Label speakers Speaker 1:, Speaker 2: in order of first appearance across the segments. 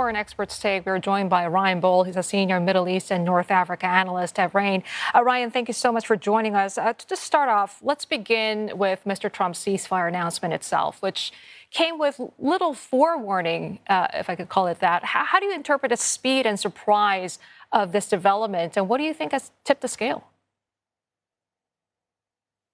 Speaker 1: foreign experts take. We're joined by Bohl. He's a senior Middle East and North Africa analyst at RANE. Ryan, thank you so much for joining us. To start off, let's begin with Mr. Trump's ceasefire announcement itself, which came with little forewarning, if I could call it that. How do you interpret the speed and surprise of this development, and what do you think has tipped the scale?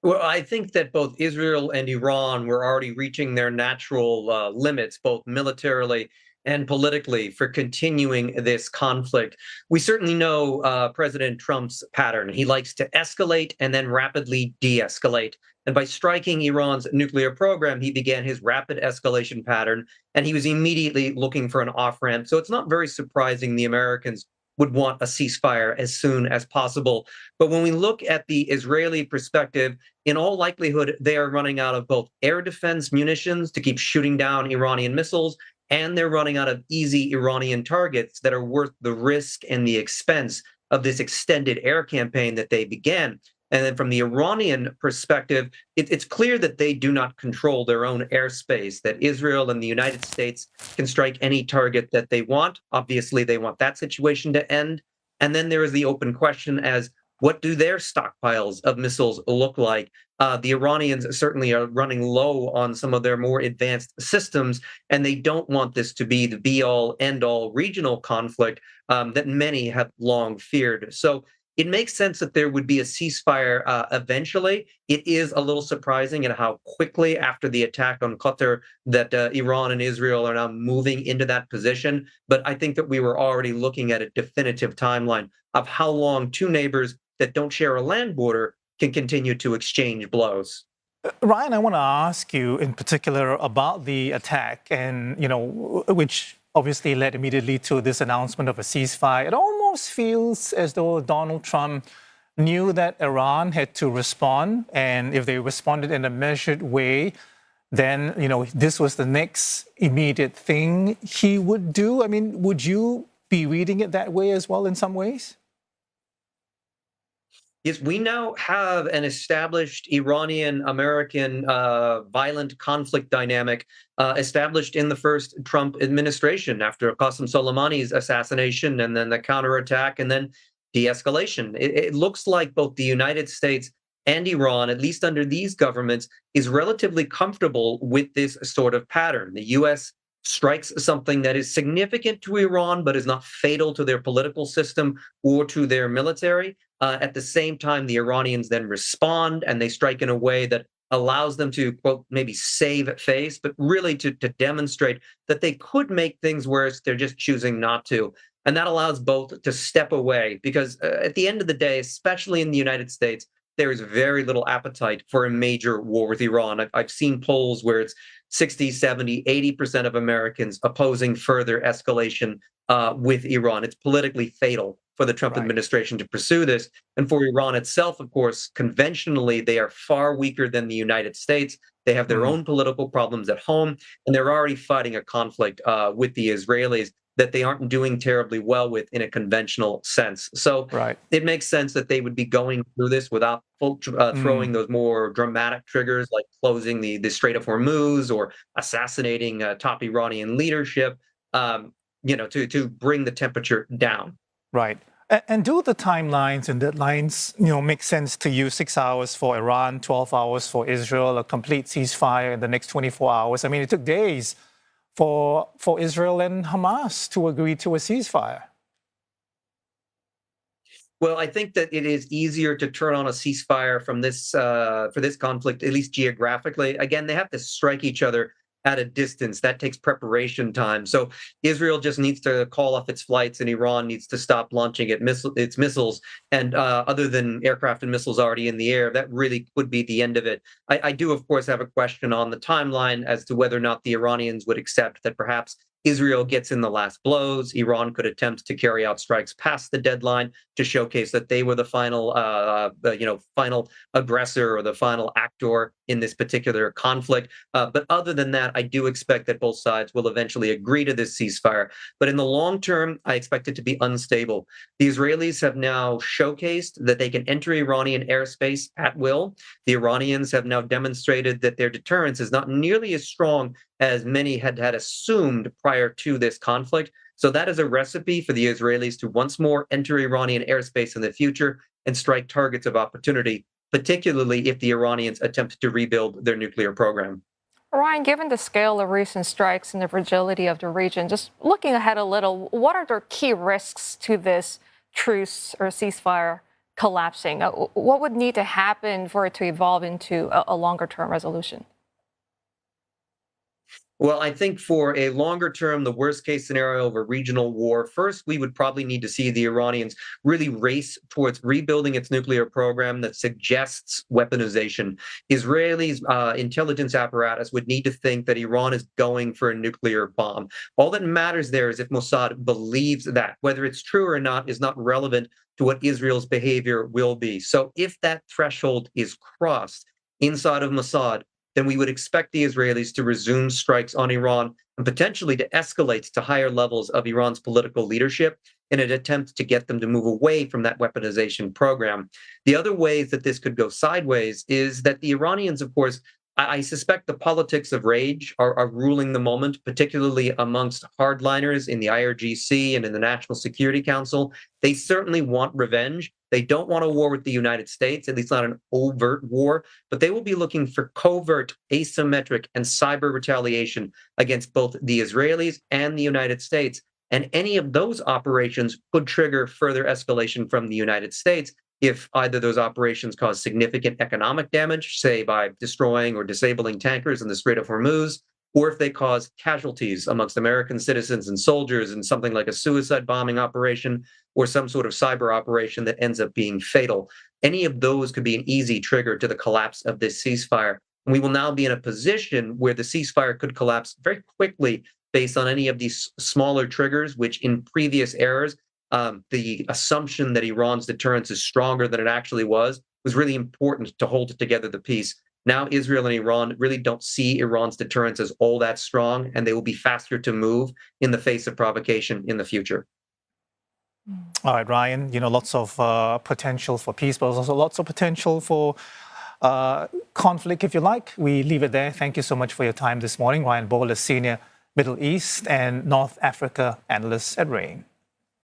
Speaker 2: Well, I think that both Israel and Iran were already reaching their natural limits, both militarily and politically, for continuing this conflict. We certainly know President Trump's pattern. He likes to escalate and then rapidly de-escalate. And by striking Iran's nuclear program, he began his rapid escalation pattern, and he was immediately looking for an off-ramp. So it's not very surprising the Americans would want a ceasefire as soon as possible. But when we look at the Israeli perspective, in all likelihood, they are running out of both air defense munitions to keep shooting down Iranian missiles, and they're running out of easy Iranian targets that are worth the risk and the expense of this extended air campaign that they began. And then from the Iranian perspective, it's clear that they do not control their own airspace, that Israel and the United States can strike any target that they want. Obviously, they want that situation to end. And then there is the open question as what do their stockpiles of missiles look like? The Iranians certainly are running low on some of their more advanced systems, and they don't want this to be the be-all, end-all regional conflict that many have long feared. So it makes sense that there would be a ceasefire eventually. It is a little surprising at how quickly after the attack on Qatar that Iran and Israel are now moving into that position. But I think that we were already looking at a definitive timeline of how long two neighbors that don't share a land border can continue to exchange blows.
Speaker 3: Ryan, I want to ask you in particular about the attack and, which obviously led immediately to this announcement of a ceasefire. It almost feels as though Donald Trump knew that Iran had to respond, and if they responded in a measured way, then, this was the next immediate thing he would do. I mean, would you be reading it that way as well in some ways?
Speaker 2: Yes, we now have an established Iranian-American violent conflict dynamic established in the first Trump administration after Qasem Soleimani's assassination and then the counterattack and then de-escalation. It looks like both the United States and Iran, at least under these governments, is relatively comfortable with this sort of pattern. The U.S. strikes something that is significant to Iran, but is not fatal to their political system or to their military. At the same time, the Iranians then respond and they strike in a way that allows them to, quote, maybe save face, but really to demonstrate that they could make things worse. They're just choosing not to. And that allows both to step away because at the end of the day, especially in the United States, there is very little appetite for a major war with Iran. I've seen polls where it's 60, 70, 80% of Americans opposing further escalation with Iran. It's politically fatal for the Trump administration to pursue this. And for Iran itself, of course, conventionally, they are far weaker than the United States. They have their own political problems at home, and they're already fighting a conflict with the Israelis that they aren't doing terribly well with in a conventional sense. So it makes sense that they would be going through this without throwing those more dramatic triggers like closing the Strait of Hormuz or assassinating top Iranian leadership, to bring the temperature down.
Speaker 3: Right. And do the timelines and deadlines, make sense to you? 6 hours for Iran, 12 hours for Israel, a complete ceasefire in the next 24 hours. I mean, it took days for Israel and Hamas to agree to a ceasefire.
Speaker 2: Well, I think that it is easier to turn on a ceasefire from this for this conflict, at least geographically. Again, they have to strike each other at a distance. That takes preparation time. So Israel just needs to call off its flights and Iran needs to stop launching its missiles. And other than aircraft and missiles already in the air, that really would be the end of it. I do, of course, have a question on the timeline as to whether or not the Iranians would accept that perhaps Israel gets in the last blows. Iran could attempt to carry out strikes past the deadline to showcase that they were the final, final aggressor or the final actor in this particular conflict. But other than that, I do expect that both sides will eventually agree to this ceasefire. But in the long term, I expect it to be unstable. The Israelis have now showcased that they can enter Iranian airspace at will. The Iranians have now demonstrated that their deterrence is not nearly as strong as many had assumed prior to this conflict. So that is a recipe for the Israelis to once more enter Iranian airspace in the future and strike targets of opportunity, particularly if the Iranians attempt to rebuild their nuclear program.
Speaker 1: Ryan, given the scale of recent strikes and the fragility of the region, just looking ahead a little, what are the key risks to this truce or ceasefire collapsing? What would need to happen for it to evolve into a longer-term resolution?
Speaker 2: Well, I think for a longer term, the worst case scenario of a regional war, first, we would probably need to see the Iranians really race towards rebuilding its nuclear program that suggests weaponization. Israelis' intelligence apparatus would need to think that Iran is going for a nuclear bomb. All that matters there is if Mossad believes that. Whether it's true or not is not relevant to what Israel's behavior will be. So if that threshold is crossed inside of Mossad, then we would expect the Israelis to resume strikes on Iran and potentially to escalate to higher levels of Iran's political leadership in an attempt to get them to move away from that weaponization program. The other ways that this could go sideways is that the Iranians, of course, I suspect the politics of rage are ruling the moment, particularly amongst hardliners in the IRGC and in the National Security Council. They certainly want revenge. They don't want a war with the United States, at least not an overt war, but they will be looking for covert, asymmetric, and cyber retaliation against both the Israelis and the United States. And any of those operations could trigger further escalation from the United States if either those operations cause significant economic damage, say by destroying or disabling tankers in the Strait of Hormuz, or if they cause casualties amongst American citizens and soldiers in something like a suicide bombing operation or some sort of cyber operation that ends up being fatal. Any of those could be an easy trigger to the collapse of this ceasefire. And we will now be in a position where the ceasefire could collapse very quickly based on any of these smaller triggers, which in previous eras, the assumption that Iran's deterrence is stronger than it actually was really important to hold together the peace. Now, Israel and Iran really don't see Iran's deterrence as all that strong, and they will be faster to move in the face of provocation in the future.
Speaker 3: All right, Ryan, lots of potential for peace, but also lots of potential for conflict, if you like. We leave it there. Thank you so much for your time this morning. Ryan Bohl is Senior Middle East and North Africa Analyst at RANE.